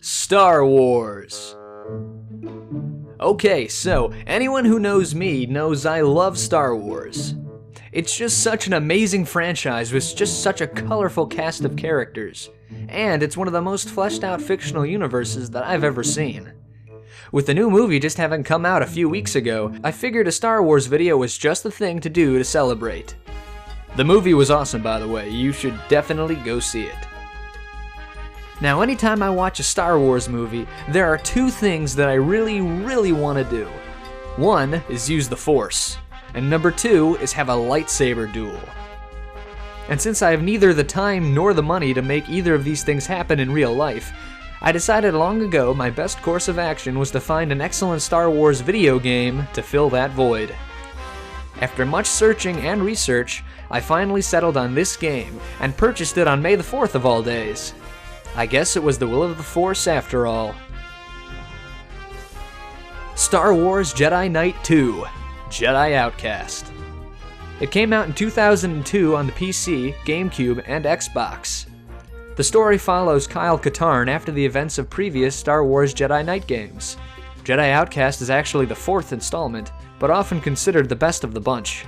Star Wars. Okay, so anyone who knows me knows I love Star Wars. It's just such an amazing franchise with just such a colorful cast of characters, and it's one of the most fleshed out fictional universes that I've ever seen. With the new movie just having come out a few weeks ago, I figured a Star Wars video was just the thing to do to celebrate. The movie was awesome, by the way. You should definitely go see it. Now, anytime I watch a Star Wars movie, there are two things that I really want to do. One is use the Force, and number two is have a lightsaber duel. And since I have neither the time nor the money to make either of these things happen in real life, I decided long ago my best course of action was to find an excellent Star Wars video game to fill that void. After much searching and research, I finally settled on this game, and purchased it on May the 4th of all days. I guess it was the will of the Force after all. Star Wars Jedi Knight 2, Jedi Outcast. It came out in 2002 on the PC, GameCube, and Xbox. The story follows Kyle Katarn after the events of previous Star Wars Jedi Knight games. Jedi Outcast is actually the fourth installment, but often considered the best of the bunch.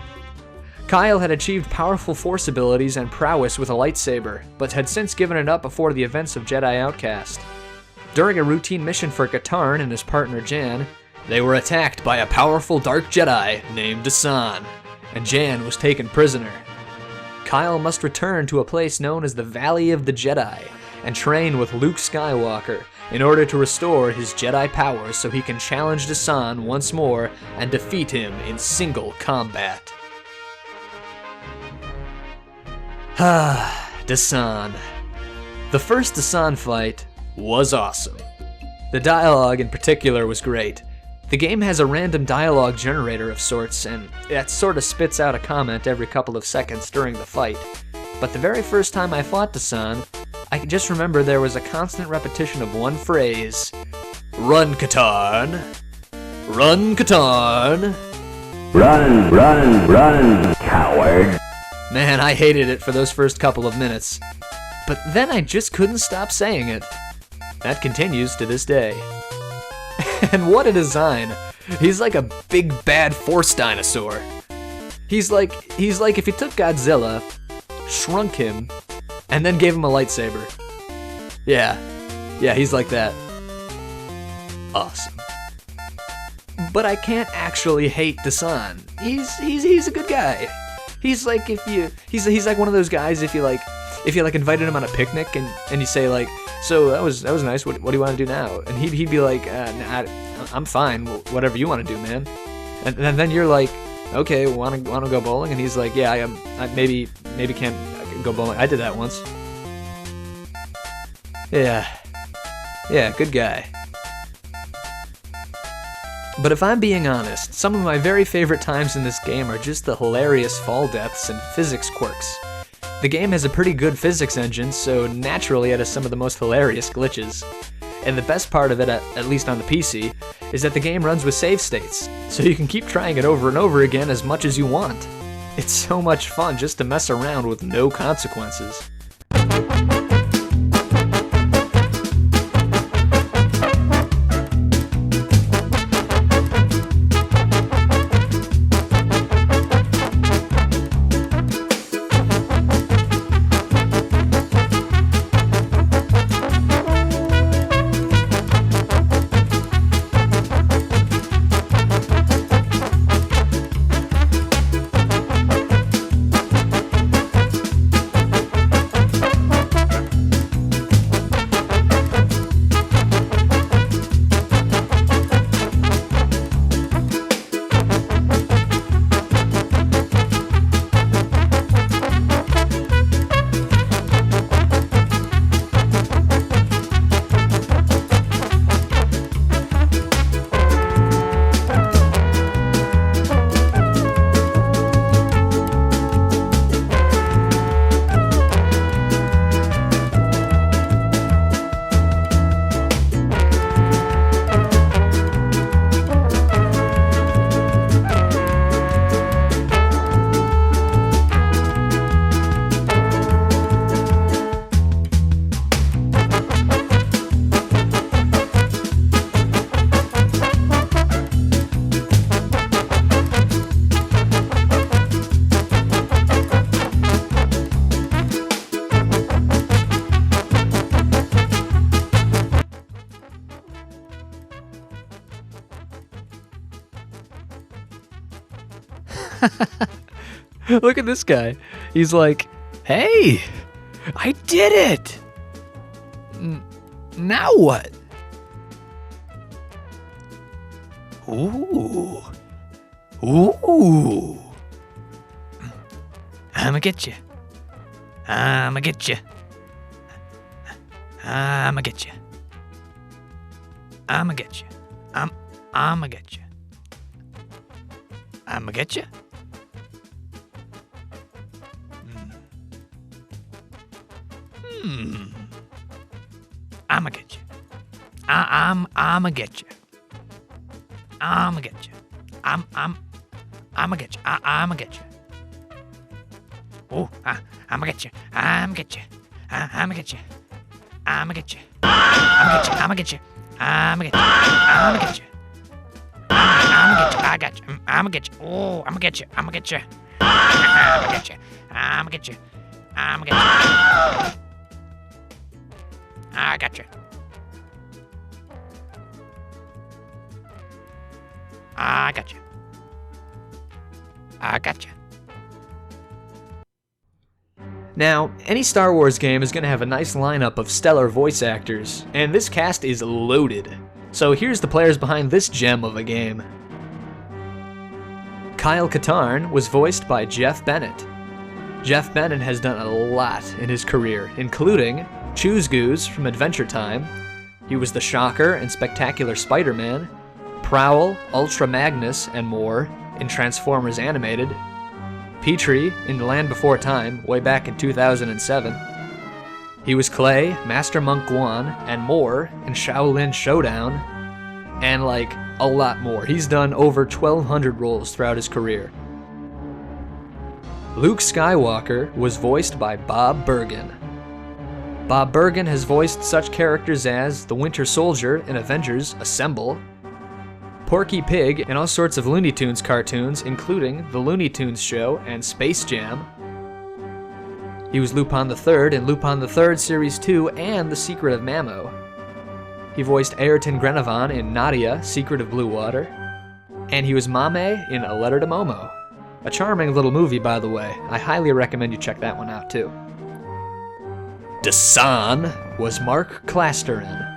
Kyle had achieved powerful Force abilities and prowess with a lightsaber, but had since given it up before the events of Jedi Outcast. During a routine mission for Katarn and his partner Jan, they were attacked by a powerful dark Jedi named Dasan, and Jan was taken prisoner. Kyle must return to a place known as the Valley of the Jedi and train with Luke Skywalker in order to restore his Jedi powers so he can challenge Dasan once more and defeat him in single combat. Dasan. The first Dasan fight was awesome. The dialogue in particular was great. The game has a random dialogue generator of sorts, and it sort of spits out a comment every couple of seconds during the fight. But the very first time I fought Dasan, I can just remember there was a constant repetition of one phrase. Run, Katarn. Run, Katarn. Run, coward. Man, I hated it for those first couple of minutes. But then I just couldn't stop saying it. That continues to this day. And what a design. He's like a big bad Force dinosaur. He's like if you took Godzilla, shrunk him, and then gave him a lightsaber. Yeah, he's like that. Awesome. But I can't actually hate Dasan. He's a good guy. He's like he's like one of those guys if you invited him on a picnic and you say like, so that was nice. What do you want to do now? And he'd be like, nah, I'm fine. Whatever you want to do, man. And then you're like, okay, want to go bowling? And he's like, yeah, I maybe can't go bowling. I did that once. Yeah, good guy. But if I'm being honest, some of my very favorite times in this game are just the hilarious fall deaths and physics quirks. The game has a pretty good physics engine, so naturally it has some of the most hilarious glitches. And the best part of it, at least on the PC, is that the game runs with save states, so you can keep trying it over and over again as much as you want. It's so much fun just to mess around with no consequences. Look at this guy. He's like, hey, I did it. Now what? Ooh. Ooh. I'ma get you. I'ma get you. I'ma get you. I'ma get you. I'ma get you. I'ma get you. I'ma get you. I'ma get you. I'ma get you. I'ma get you. I'ma get you. Oh, I'ma get you. I'ma get you. I'ma get you. I'ma get you. I'ma get you. I'ma get you. I'ma get you. I'ma get you. I got you. I'ma get you. Oh, I'ma get you. I'ma get you. I'ma get you. I'ma get you. I'ma get you. I got you. I got you. I got you. Now, any Star Wars game is going to have a nice lineup of stellar voice actors, and this cast is loaded. So here's the players behind this gem of a game. Kyle Katarn was voiced by Jeff Bennett. Jeff Bennett has done a lot in his career, including Choose Goose from Adventure Time. He was the Shocker in Spectacular Spider-Man, Prowl, Ultra Magnus, and more in Transformers Animated, Petrie in The Land Before Time way back in 2007. He was Clay, Master Monk Guan, and more in Shaolin Showdown, and like a lot more. He's done over 1,200 roles throughout his career. Luke Skywalker was voiced by Bob Bergen. Bob Bergen has voiced such characters as the Winter Soldier in Avengers Assemble, Porky Pig in all sorts of Looney Tunes cartoons, including The Looney Tunes Show and Space Jam. He was Lupin III in Lupin III Series 2 and The Secret of Mamo. He voiced Ayrton Grenavon in Nadia, Secret of Blue Water. And he was Mame in A Letter to Momo. A charming little movie, by the way. I highly recommend you check that one out, too. Dasan was Mark Clasterin.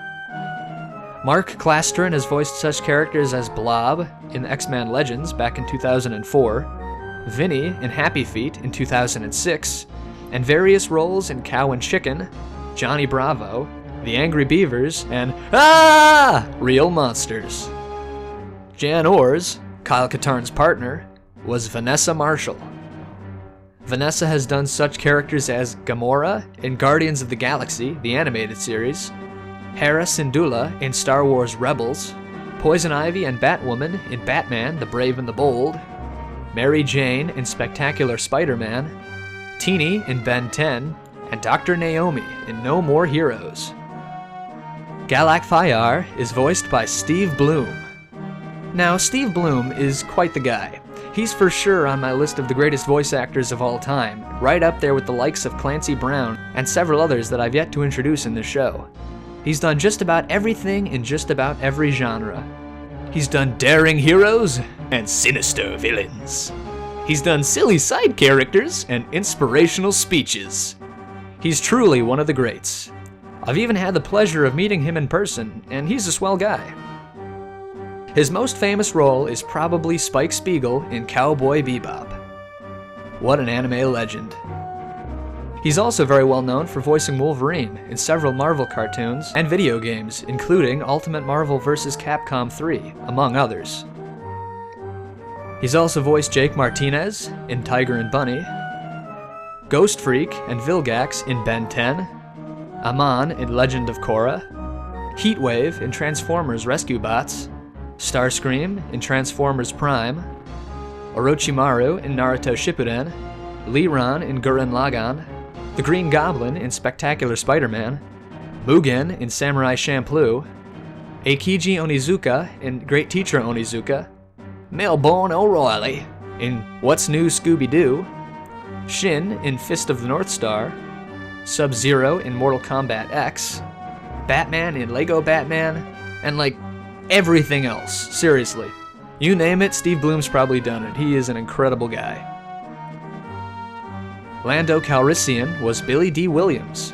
Mark Clasterin has voiced such characters as Blob in X-Men Legends back in 2004, Vinny in Happy Feet in 2006, and various roles in Cow and Chicken, Johnny Bravo, The Angry Beavers, and Real Monsters. Jan Ors, Kyle Katarn's partner, was Vanessa Marshall. Vanessa has done such characters as Gamora in Guardians of the Galaxy, the animated series, Hera Syndulla in Star Wars Rebels, Poison Ivy and Batwoman in Batman, the Brave and the Bold, Mary Jane in Spectacular Spider-Man, Teeny in Ben 10, and Dr. Naomi in No More Heroes. Galak Fayar is voiced by Steve Bloom. Now, Steve Bloom is quite the guy. He's for sure on my list of the greatest voice actors of all time, right up there with the likes of Clancy Brown and several others that I've yet to introduce in this show. He's done just about everything in just about every genre. He's done daring heroes and sinister villains. He's done silly side characters and inspirational speeches. He's truly one of the greats. I've even had the pleasure of meeting him in person, and he's a swell guy. His most famous role is probably Spike Spiegel in Cowboy Bebop. What an anime legend. He's also very well known for voicing Wolverine in several Marvel cartoons and video games, including Ultimate Marvel vs. Capcom 3, among others. He's also voiced Jake Martinez in Tiger and Bunny, Ghost Freak and Vilgax in Ben 10, Amon in Legend of Korra, Heatwave in Transformers Rescue Bots, Starscream in Transformers Prime, Orochimaru in Naruto Shippuden, Liran in Gurren Lagann, the Green Goblin in Spectacular Spider-Man, Mugen in Samurai Champloo, Eikiji Onizuka in Great Teacher Onizuka, Melbourne O'Reilly in What's New Scooby-Doo, Shin in Fist of the North Star, Sub-Zero in Mortal Kombat X, Batman in Lego Batman, and like everything else, seriously. You name it, Steve Bloom's probably done it. He is an incredible guy. Lando Calrissian was Billy D. Williams.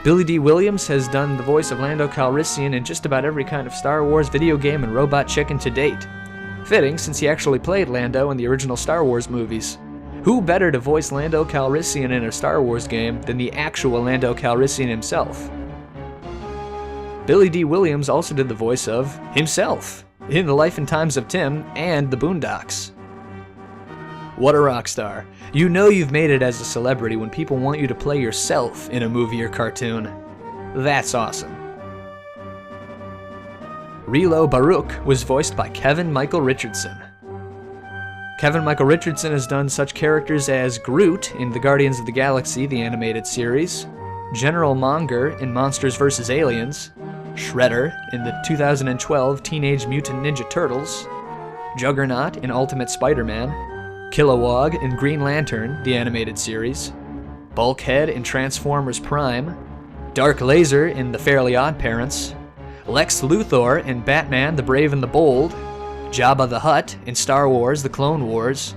Billy D. Williams has done the voice of Lando Calrissian in just about every kind of Star Wars video game and robot chicken to date. Fitting, since he actually played Lando in the original Star Wars movies. Who better to voice Lando Calrissian in a Star Wars game than the actual Lando Calrissian himself? Billy D. Williams also did the voice of himself in The Life and Times of Tim and The Boondocks. What a rock star. You know you've made it as a celebrity when people want you to play yourself in a movie or cartoon. That's awesome. Relo Baruch was voiced by Kevin Michael Richardson. Kevin Michael Richardson has done such characters as Groot in the Guardians of the Galaxy, the animated series, General Monger in Monsters vs. Aliens, Shredder in the 2012 Teenage Mutant Ninja Turtles, Juggernaut in Ultimate Spider-Man, Kilowog in Green Lantern, the animated series, Bulkhead in Transformers Prime, Dark Laser in The Fairly OddParents, Lex Luthor in Batman the Brave and the Bold, Jabba the Hutt in Star Wars The Clone Wars,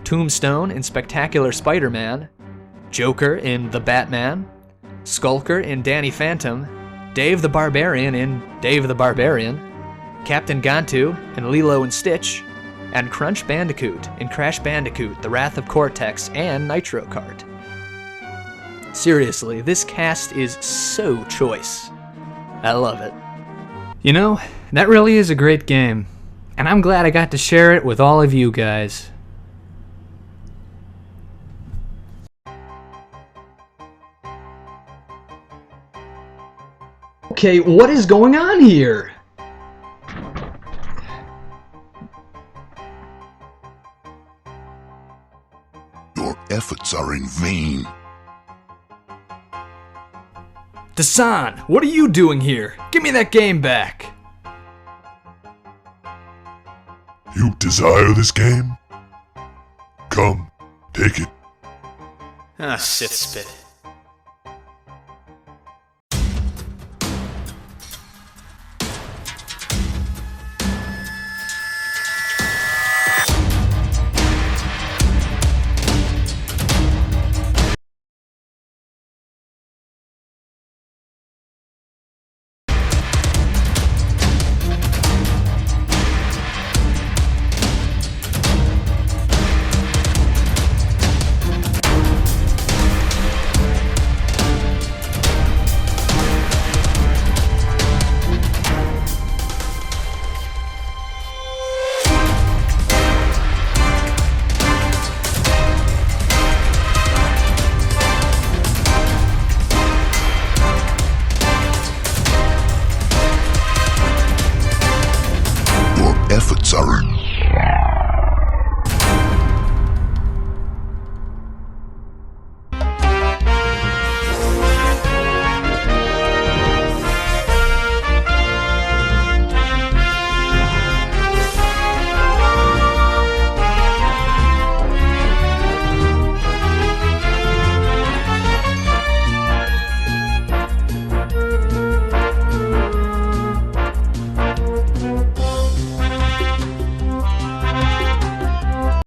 Tombstone in Spectacular Spider-Man, Joker in The Batman, Skulker in Danny Phantom, Dave the Barbarian in Dave the Barbarian, Captain Gantu in Lilo and Stitch, and Crunch Bandicoot in Crash Bandicoot, The Wrath of Cortex, and Nitro Kart. Seriously, this cast is so choice. I love it. You know, that really is a great game, and I'm glad I got to share it with all of you guys. Okay, what is going on here? Your efforts are in vain. Dasan, what are you doing here? Give me that game back! You desire this game? Come, take it. Ah, shit spit.